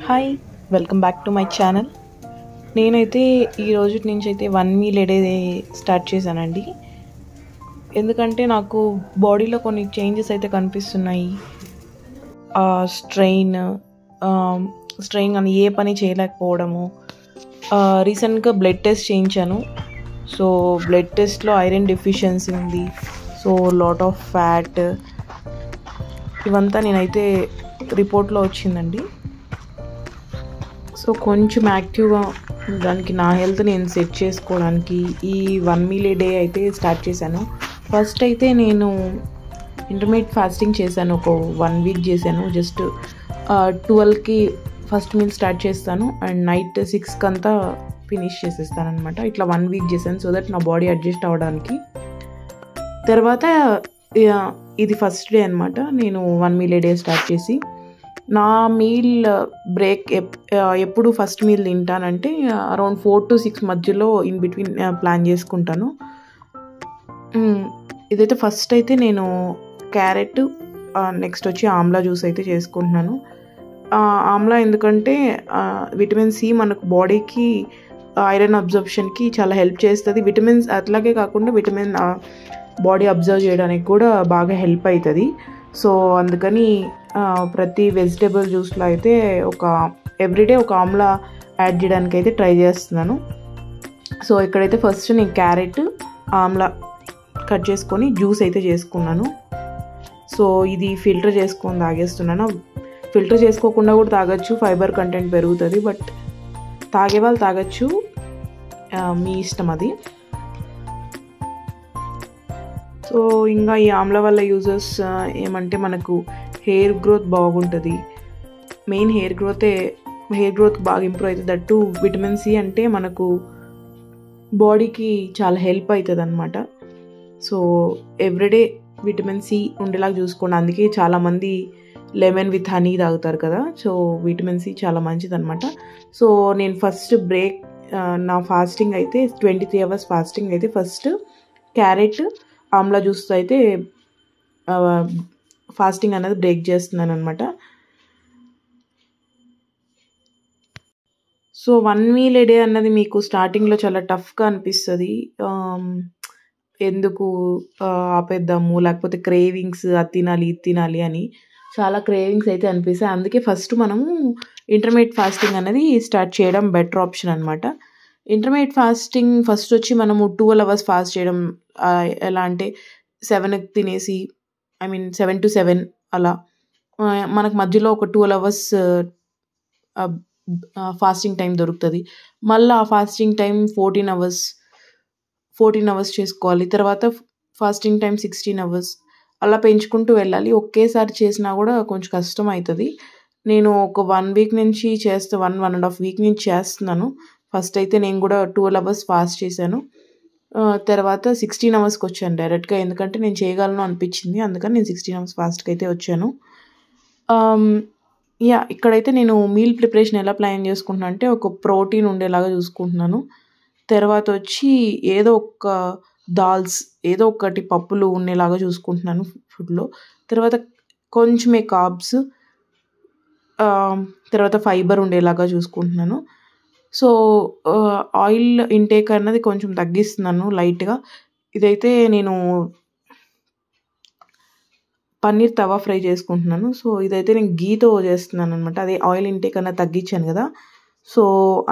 Hi, welcome back to my channel. నేనైతే ఈ రోజు నుంచి అయితే 1 మీల్ డే స్టార్ట్ చేశానండి. ఎందుకంటే నాకు బాడీలో కొన్ని చేంజెస్ అయితే కనిపిస్తున్నాయి. స్ట్రెయిన్ కానీ ఏ పని చేయలేకపోవడము. రీసెంట్గా బ్లడ్ టెస్ట్ చేయించాను. సో బ్లడ్ టెస్ట్లో ఐరన్ డెఫిషియన్సీ ఉంది. సో లాట్ ఆఫ్ ఫ్యాట్ ఇవంతా నేనైతే రిపోర్ట్లో వచ్చిందండి. సో కొంచెం యాక్టివ్గా దానికి నా హెల్త్ నేను సెట్ చేసుకోవడానికి ఈ 1 మీల్ డే అయితే స్టార్ట్ చేశాను. ఫస్ట్ అయితే నేను ఇంటర్మీడియట్ ఫాస్టింగ్ చేశాను. ఒక 1 వీక్ చేశాను. జస్ట్ 12కి ఫస్ట్ మీల్ స్టార్ట్ చేస్తాను అండ్ నైట్ 6కి అంతా ఫినిష్ చేసేస్తాను అనమాట. ఇట్లా 1 వీక్ చేశాను సో దట్ నా బాడీ అడ్జస్ట్ అవ్వడానికి. తర్వాత ఇది ఫస్ట్ డే అనమాట. నేను 1 మీల్ డే స్టార్ట్ చేసి నా మీల్ బ్రేక్ ఎప్పుడు ఫస్ట్ మీల్ తింటానంటే అరౌండ్ 4 to 6 మధ్యలో ఇన్ బిట్వీన్ ప్లాన్ చేసుకుంటాను. ఇదైతే ఫస్ట్ అయితే నేను క్యారెట్ నెక్స్ట్ వచ్చి ఆమ్లా జ్యూస్ అయితే చేసుకుంటున్నాను. ఆమ్లా ఎందుకంటే విటమిన్ సి మనకు బాడీకి ఐరన్ అబ్జర్ప్షన్కి చాలా హెల్ప్ చేస్తుంది. విటమిన్స్ అట్లాగే కాకుండా విటమిన్ బాడీ అబ్జర్వ్ చేయడానికి కూడా బాగా హెల్ప్ అవుతుంది. సో అందుకని ప్రతి వెజిటేబుల్ జ్యూస్లో అయితే ఎవ్రీడే ఒక ఆమ్లా యాడ్ చేయడానికి అయితే ట్రై చేస్తున్నాను. సో ఇక్కడైతే ఫస్ట్ నేను క్యారెట్ ఆమ్లా కట్ చేసుకొని జ్యూస్ అయితే చేసుకున్నాను. సో ఇది ఫిల్టర్ చేసుకొని తాగేస్తున్నాను. ఫిల్టర్ చేసుకోకుండా కూడా తాగొచ్చు, ఫైబర్ కంటెంట్ పెరుగుతుంది. బట్ తాగే వాళ్ళు తాగొచ్చు, మీ ఇష్టం అది. సో ఇంకా ఈ ఆమ్లా వల్ల యూజెస్ ఏమంటే మనకు హెయిర్ గ్రోత్ బాగుంటుంది. మెయిన్ హెయిర్ గ్రోత్ బాగా ఇంప్రూవ్ అవుతుంది. దట్టు విటమిన్ సి అంటే మనకు బాడీకి చాలా హెల్ప్ అవుతుంది అనమాట. సో ఎవ్రీడే విటమిన్ సి ఉండేలాగా చూసుకోండి. అందుకే చాలామంది లెమన్ విత్ హనీ తాగుతారు కదా. సో విటమిన్ సి చాలా మంచిది అనమాట. సో నేను ఫస్ట్ నా ఫాస్టింగ్ అయితే 23 hours ఫాస్టింగ్ అయితే ఫస్ట్ క్యారెట్ ఆమ్లా జ్యూస్తో అయితే ఫాస్టింగ్ అనేది బ్రేక్ చేస్తున్నాను అనమాట. సో 1 మీల్ డే అన్నది మీకు స్టార్టింగ్లో చాలా టఫ్గా అనిపిస్తుంది. ఎందుకు ఆపేద్దాము, లేకపోతే క్రేవింగ్స్ అది తినాలి ఇది తినాలి అని చాలా క్రేవింగ్స్ అయితే అనిపిస్తాయి. అందుకే ఫస్ట్ మనము ఇంటర్మీడియట్ ఫాస్టింగ్ అనేది స్టార్ట్ చేయడం బెటర్ ఆప్షన్ అనమాట. ఇంటర్మీడియట్ ఫాస్టింగ్ ఫస్ట్ వచ్చి మనము 12 hours ఫాస్ట్ చేయడం. ఎలా అంటే 7కి తినేసి 7 to 7 అలా మనకు మధ్యలో ఒక 12 hours ఫాస్టింగ్ టైం దొరుకుతుంది. మళ్ళీ ఆ ఫాస్టింగ్ టైం 14 hours చేసుకోవాలి. తర్వాత ఫాస్టింగ్ టైం 16 hours అలా పెంచుకుంటూ వెళ్ళాలి. ఒకేసారి చేసినా కూడా కొంచెం కష్టం అవుతుంది. నేను ఒక 1 వీక్ నుంచి 1.5 వీక్ నుంచి చేస్తున్నాను. ఫస్ట్ అయితే నేను కూడా 12 hours ఫాస్ట్ చేశాను. తర్వాత 16 hours వచ్చాను డైరెక్ట్గా. ఎందుకంటే నేను చేయగలను అనిపించింది, అందుకని నేను 16 hours ఫాస్ట్కి అయితే వచ్చాను. ఇక్కడైతే నేను మీల్ ప్రిపరేషన్ ఎలా ప్లాన్ చేసుకుంటున్నాను అంటే ఒక ప్రోటీన్ ఉండేలాగా చూసుకుంటున్నాను. తర్వాత వచ్చి ఏదో ఒకటి పప్పులు ఉండేలాగా చూసుకుంటున్నాను ఫుడ్లో. తర్వాత కొంచెమే కార్బ్స్, తర్వాత ఫైబర్ ఉండేలాగా చూసుకుంటున్నాను. సో ఆయిల్ ఇంటేక్ అన్నది కొంచెం తగ్గిస్తున్నాను లైట్గా. ఇదైతే నేను పన్నీర్ తవా ఫ్రై చేసుకుంటున్నాను. సో ఇదైతే నేను గీతో చేస్తున్నాను అనమాట. అదే ఆయిల్ ఇంటేక్ అన్నది తగ్గించాను కదా. సో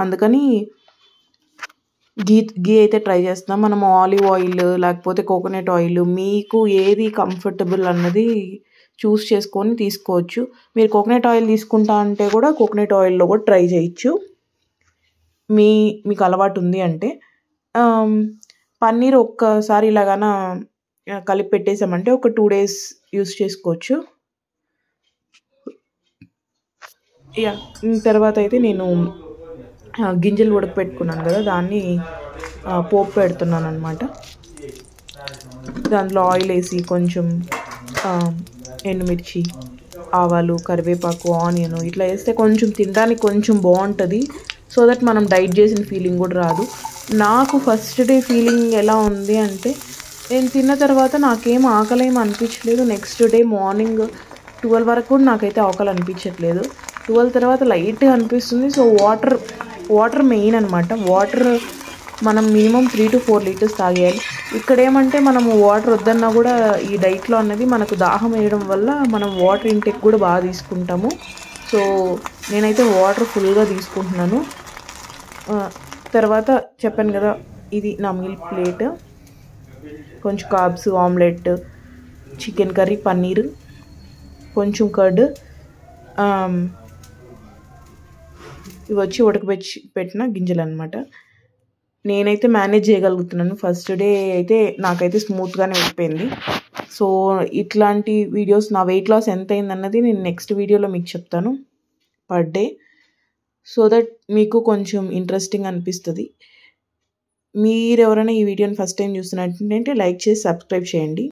అందుకని గీ అయితే ట్రై చేస్తున్నాం. మనం ఆలివ్ ఆయిల్ లేకపోతే కోకోనట్ ఆయిల్ మీకు ఏది కంఫర్టబుల్ అన్నది చూస్ చేసుకొని తీసుకోవచ్చు. మీరు కోకోనట్ ఆయిల్ తీసుకుంటా అంటే కూడా కోకోనట్ ఆయిల్లో కూడా ట్రై చేయొచ్చు, మీకు అలవాటు ఉంది అంటే. పన్నీర్ ఒక్కసారి ఇలాగాన కలిపి పెట్టేసామంటే ఒక 2 days యూస్ చేసుకోవచ్చు. తర్వాత అయితే నేను గింజలు ఉడకపెట్టుకున్నాను కదా, దాన్ని పోపు పెడుతున్నాను అనమాట. దాంట్లో ఆయిల్ వేసి కొంచెం ఎండుమిర్చి, ఆవాలు, కరివేపాకు, ఆనియన్ ఇట్లా వేస్తే కొంచెం తినడానికి కొంచెం బాగుంటుంది. సో దట్ మనం డైట్ చేసిన ఫీలింగ్ కూడా రాదు. నాకు ఫస్ట్ డే ఫీలింగ్ ఎలా ఉంది అంటే నేను తిన్న తర్వాత నాకేం ఆకలి అనిపించలేదు. నెక్స్ట్ డే మార్నింగ్ 12 వరకు కూడా నాకైతే ఆకలి అనిపించట్లేదు. 12 తర్వాత లైట్గా అనిపిస్తుంది. సో వాటర్ మెయిన్ అనమాట. వాటర్ మనం మినిమం 3 to 4 లీటర్స్ తాగేయాలి. ఇక్కడ ఏమంటే మనము వాటర్ వద్దన్నా కూడా ఈ డైట్లో అన్నది మనకు దాహం వేయడం వల్ల మనం వాటర్ ఇంటేక్ కూడా బాగా తీసుకుంటాము. సో నేనైతే వాటర్ ఫుల్గా తీసుకుంటున్నాను. తర్వాత చెప్పాను కదా, ఇది నా మీల్ ప్లేట్. కొంచెం carbs, omelette, chicken curry, paneer, కొంచెం కర్డ్, ఇవి వచ్చి పెట్టిన గింజలు అనమాట. నేనైతే మేనేజ్ చేయగలుగుతున్నాను. ఫస్ట్ డే అయితే నాకైతే స్మూత్గానే వెళ్ళిపోయింది. సో ఇట్లాంటి వీడియోస్, నా వెయిట్ లాస్ ఎంత అయిందన్నది నేను నెక్స్ట్ వీడియోలో మీకు చెప్తాను పర్ డే, సో దట్ మీకు కొంచెం ఇంట్రెస్టింగ్ అనిపిస్తుంది. మీరు ఎవరైనా ఈ వీడియోని ఫస్ట్ టైం చూస్తున్నట్టయితే లైక్ చేసి సబ్స్క్రైబ్ చేయండి.